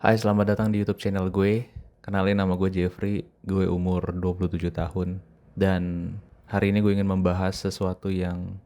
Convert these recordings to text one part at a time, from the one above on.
Hai, selamat datang di YouTube channel gue. Kenalin, nama gue Jeffrey, gue umur 27 tahun. Dan hari ini gue ingin membahas sesuatu yang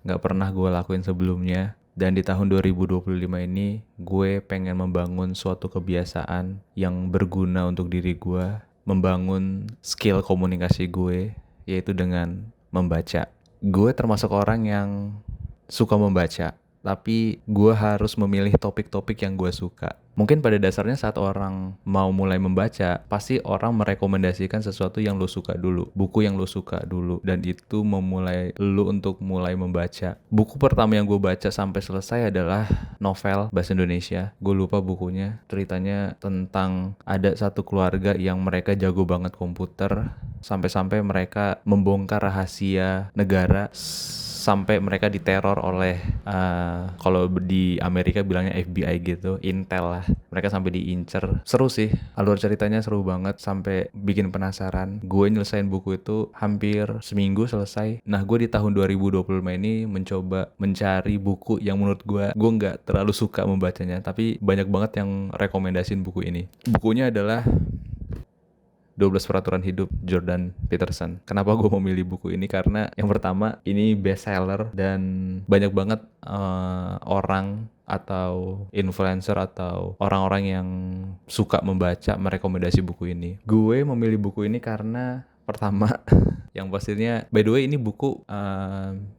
gak pernah gue lakuin sebelumnya. Dan di tahun 2025 ini, gue pengen membangun suatu kebiasaan yang berguna untuk diri gue. Membangun skill komunikasi gue, yaitu dengan membaca. Gue termasuk orang yang suka membaca, tapi gue harus memilih topik-topik yang gue suka. Mungkin pada dasarnya saat orang mau mulai membaca, pasti orang merekomendasikan sesuatu yang lo suka dulu, buku yang lo suka dulu, dan itu memulai lo untuk mulai membaca. Buku pertama yang gue baca sampai selesai adalah novel bahasa Indonesia. Gue lupa bukunya, ceritanya tentang ada satu keluarga yang mereka jago banget komputer, sampai-sampai mereka membongkar rahasia negara, sampai mereka diteror oleh kalau di Amerika bilangnya FBI gitu, Intel lah. Mereka sampai diincer. Seru sih, alur ceritanya seru banget sampai bikin penasaran. Gue nyelesain buku itu hampir seminggu selesai. Nah, gue di tahun 2025 ini mencoba mencari buku yang menurut gue nggak terlalu suka membacanya, tapi banyak banget yang rekomendasiin buku ini. Bukunya adalah 12 Peraturan Hidup Jordan Peterson. Kenapa gue memilih buku ini? Karena yang pertama, ini bestseller dan banyak banget orang atau influencer atau orang-orang yang suka membaca merekomendasi buku ini. Gue memilih buku ini karena pertama, yang pastinya, by the way ini buku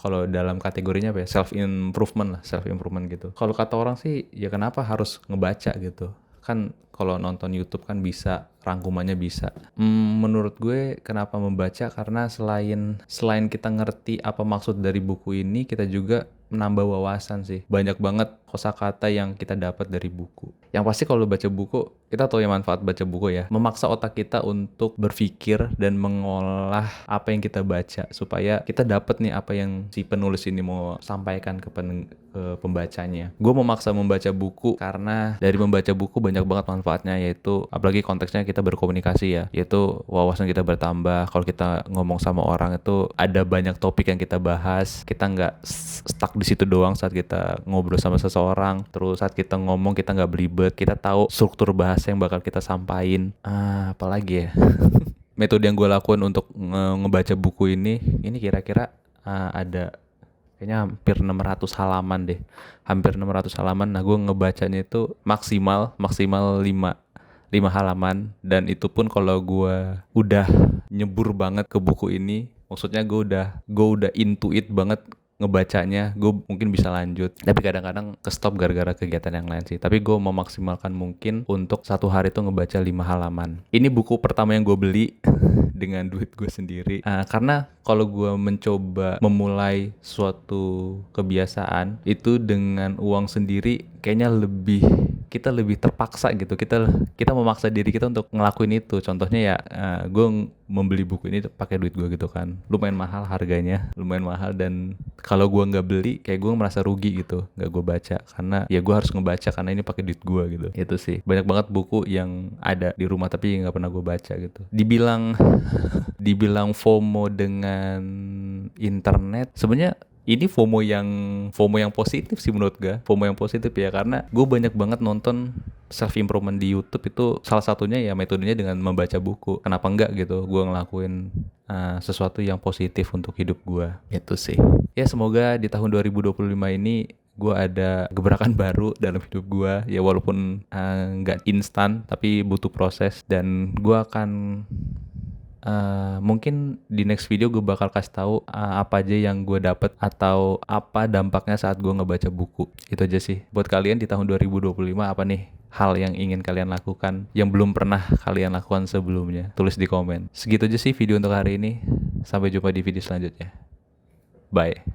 kalau dalam kategorinya apa ya, self improvement gitu. Kalau kata orang sih, ya kenapa harus ngebaca gitu? Kan kalau nonton YouTube kan bisa, rangkumannya bisa. Menurut gue kenapa membaca, karena selain kita ngerti apa maksud dari buku ini, kita juga menambah wawasan sih. Banyak banget kosakata yang kita dapat dari buku. Yang pasti kalau baca buku, kita tahu ya manfaat baca buku ya. Memaksa otak kita untuk berpikir dan mengolah apa yang kita baca, supaya kita dapat nih apa yang si penulis ini mau sampaikan ke pembacanya. Gue memaksa membaca buku karena dari membaca buku banyak banget manfaatnya, yaitu apalagi konteksnya kita berkomunikasi ya, yaitu wawasan kita bertambah. Kalau kita ngomong sama orang itu ada banyak topik yang kita bahas, kita nggak stuck di situ doang saat kita ngobrol sama seseorang. Terus saat kita ngomong kita nggak belibet, kita tahu struktur bahasa yang bakal kita sampaikan. Apalagi ya metode yang gue lakuin untuk ngebaca buku ini kira-kira ada kayaknya hampir 600 halaman deh. Hampir 600 halaman. Nah, gue ngebacanya itu maksimal 5 halaman, dan itu pun kalau gue udah nyebur banget ke buku ini, maksudnya gue udah into it banget ngebacanya, gue mungkin bisa lanjut. Tapi kadang-kadang ke stop gara-gara kegiatan yang lain sih. Tapi gue memaksimalkan mungkin untuk satu hari itu ngebaca 5 halaman. Ini buku pertama yang gue beli dengan duit gue sendiri. Karena kalau gue mencoba memulai suatu kebiasaan itu dengan uang sendiri, kayaknya kita lebih terpaksa gitu. Kita memaksa diri kita untuk ngelakuin itu. Contohnya ya, gue membeli buku ini pakai duit gue gitu kan. Lumayan mahal harganya, lumayan mahal, dan kalau gue nggak beli, kayak gue merasa rugi gitu, nggak gue baca, karena ya gue harus ngebaca karena ini pakai duit gue gitu. Itu sih, banyak banget buku yang ada di rumah tapi nggak pernah gue baca gitu. Dibilang FOMO dengan internet, sebenarnya ini FOMO yang positif sih menurut gue. FOMO yang positif ya, karena gue banyak banget nonton self improvement di YouTube. Itu salah satunya ya metodenya dengan membaca buku. Kenapa enggak gitu gue ngelakuin sesuatu yang positif untuk hidup gue. Itu sih. Ya, semoga di tahun 2025 ini gue ada gebrakan baru dalam hidup gue. Ya walaupun nggak instan, tapi butuh proses. Dan gue akan mungkin di next video gue bakal kasih tahu apa aja yang gue dapet atau apa dampaknya saat gue ngebaca buku. Itu aja sih. Buat kalian di tahun 2025, apa nih hal yang ingin kalian lakukan yang belum pernah kalian lakukan sebelumnya? Tulis di komen. Segitu aja sih video untuk hari ini. Sampai jumpa di video selanjutnya. Bye.